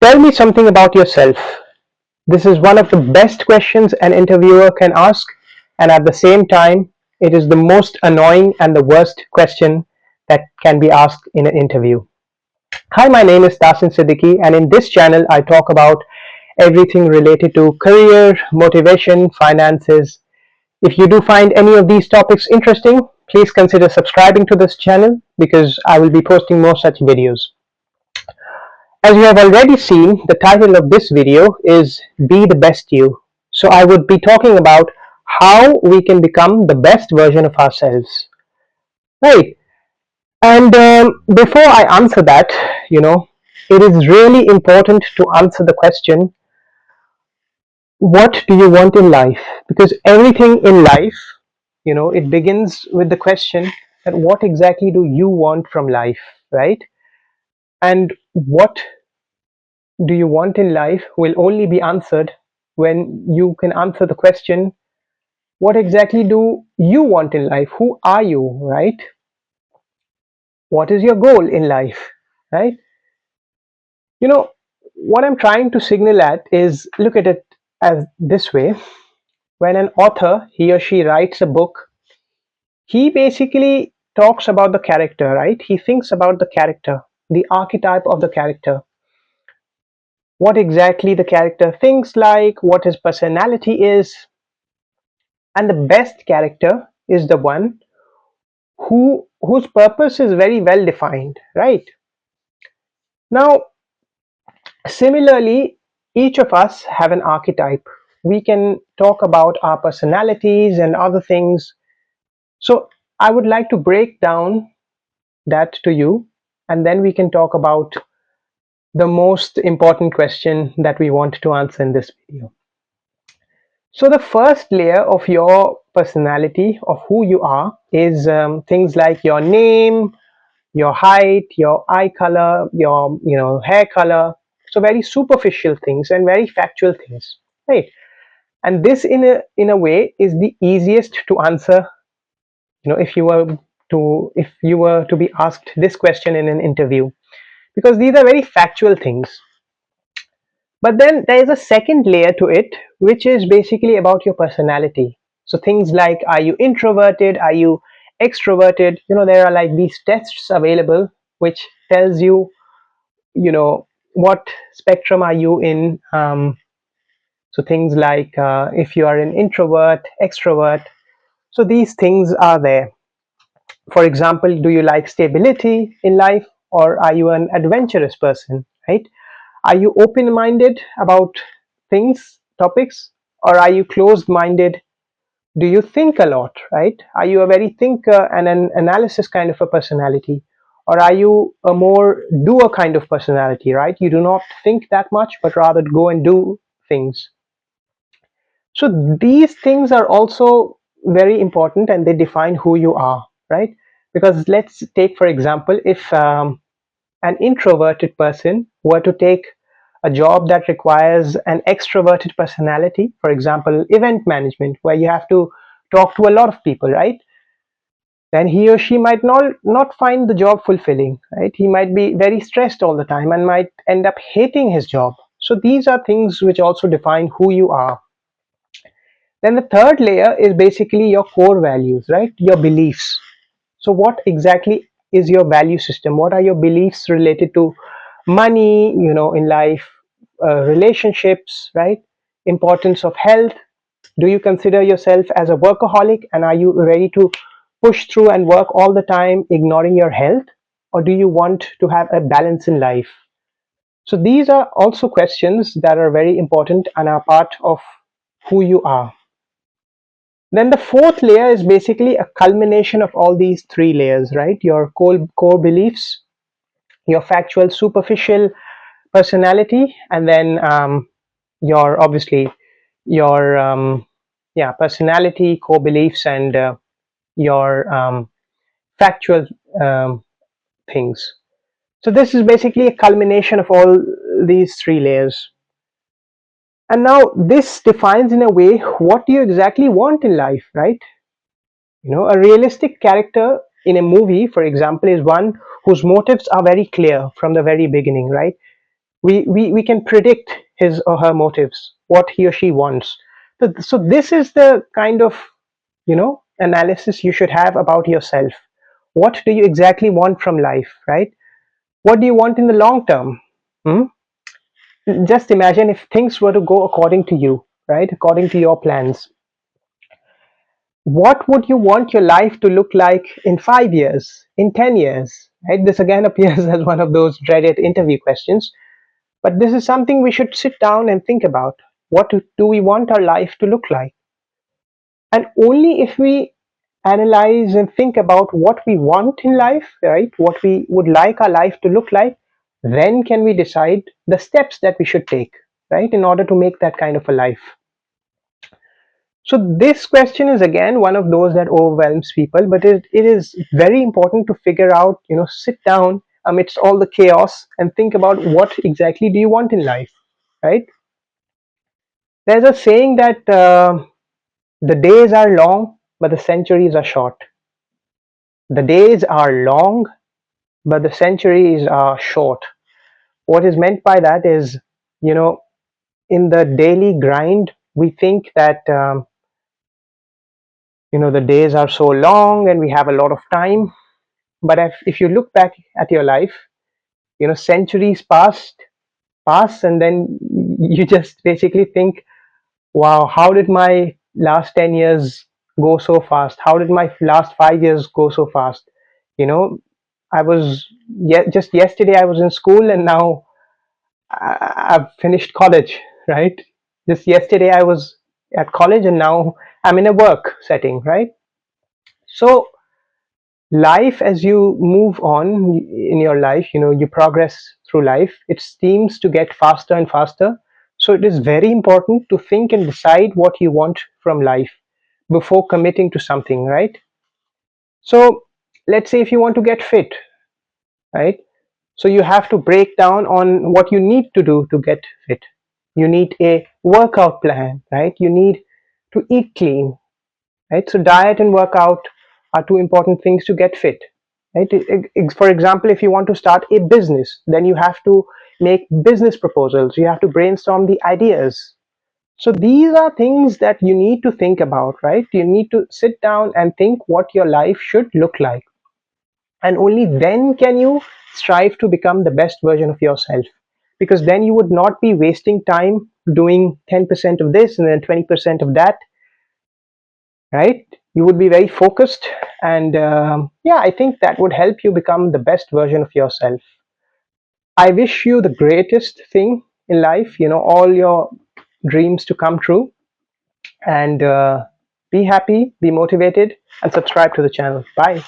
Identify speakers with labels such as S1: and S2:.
S1: Tell me something about yourself. This is one of the best questions an interviewer can ask, and at the same time, it is the most annoying and the worst question that can be asked in an interview. Hi, my name is Tasin Siddiqui, and in this channel, I talk about everything related to career, motivation, finances. If you do find any of these topics interesting, please consider subscribing to this channel because I will be posting more such videos. As you have already seen, the title of this video is Be the Best You. So I would be talking about how we can become the best version of ourselves. Right. And before I answer that, it is really important to answer the question, what do you want in life? Because everything in life, it begins with the question that what exactly do you want from life, right? And what do you want in life will only be answered when you can answer the question, what exactly do you want in life? Who are you, right? What is your goal in life, right? You know, what I'm trying to signal at is, look at it as this way. When an author, he or she writes a book, he basically talks about the character, right? He thinks about the character, the archetype of the character, what exactly the character thinks like, what his personality is. And the best character is the one whose purpose is very well defined, right? Now, similarly, each of us have an archetype. We can talk about our personalities and other things. So I would like to break down that to you, and then we can talk about the most important question that we want to answer in this video. So the first layer of your personality, of who you are, is things like your name, your height, your eye color, your hair color. So very superficial things and very factual things, right? And this in a way is the easiest to answer. If you were to be asked this question in an interview, because these are very factual things. But then there is a second layer to it, which is basically about your personality. So things like, are you introverted? Are you extroverted? There are like these tests available which tells you, what spectrum are you in. So things like if you are an introvert, extrovert. So these things are there. For example, do you like stability in life, or are you an adventurous person, right? Are you open-minded about things, topics, or are you closed-minded? Do you think a lot, right? Are you a very thinker and an analysis kind of a personality, or are you a more doer kind of personality, right? You do not think that much, but rather go and do things. So these things are also very important, and they define who you are, right? Because let's take, for example, if an introverted person were to take a job that requires an extroverted personality, for example, event management, where you have to talk to a lot of people, right? Then he or she might not find the job fulfilling, right? He might be very stressed all the time and might end up hating his job. So these are things which also define who you are. Then the third layer is basically your core values, right? Your beliefs. So what exactly is your value system? What are your beliefs related to money, in life, relationships, right? Importance of health. Do you consider yourself as a workaholic, and are you ready to push through and work all the time ignoring your health? Or do you want to have a balance in life? So these are also questions that are very important and are part of who you are. Then the fourth layer is basically a culmination of all these three layers, right? Your core beliefs, your factual, superficial personality, and then your obviously your personality, core beliefs, and your factual things. So this is basically a culmination of all these three layers. And now this defines in a way what do you exactly want in life, right? A realistic character in a movie, for example, is one whose motives are very clear from the very beginning, right? We can predict his or her motives, what he or she wants. So this is the kind of, analysis you should have about yourself. What do you exactly want from life, right? What do you want in the long term? Hmm? Just imagine if things were to go according to you, right? According to your plans. What would you want your life to look like in 5 years, in 10 years, right? This again appears as one of those dreaded interview questions, but this is something we should sit down and think about. What do we want our life to look like? And only if we analyze and think about what we want in life, right? What we would like our life to look like, then can we decide the steps that we should take, right? In order to make that kind of a life. So this question is again one of those that overwhelms people, but it is very important to figure out, sit down amidst all the chaos and think about what exactly do you want in life, right? There's a saying that the days are long, but the centuries are short. The days are long, but the centuries are short. What is meant by that is, you know, in the daily grind, we think that, the days are so long and we have a lot of time. But if you look back at your life, centuries pass, and then you just basically think, wow, how did my last 10 years go so fast? How did my last 5 years go so fast? You know, I was, just yesterday I was in school, and now I've finished college, right? Just yesterday I was at college, and now I'm in a work setting, right? So life, as you move on in your life, you progress through life, it seems to get faster and faster. So it is very important to think and decide what you want from life before committing to something, right? So let's say if you want to get fit, right? So you have to break down on what you need to do to get fit. You need a workout plan, right? You need to eat clean, right? So diet and workout are two important things to get fit, right? For example, if you want to start a business, then you have to make business proposals, you have to brainstorm the ideas. So these are things that you need to think about, right? You need to sit down and think what your life should look like, and only then can you strive to become the best version of yourself, because then you would not be wasting time doing 10% of this and then 20% of that, right? You would be very focused, and yeah, I think that would help you become the best version of yourself. I wish you the greatest thing in life, all your dreams to come true, and be happy, be motivated, and subscribe to the channel. Bye.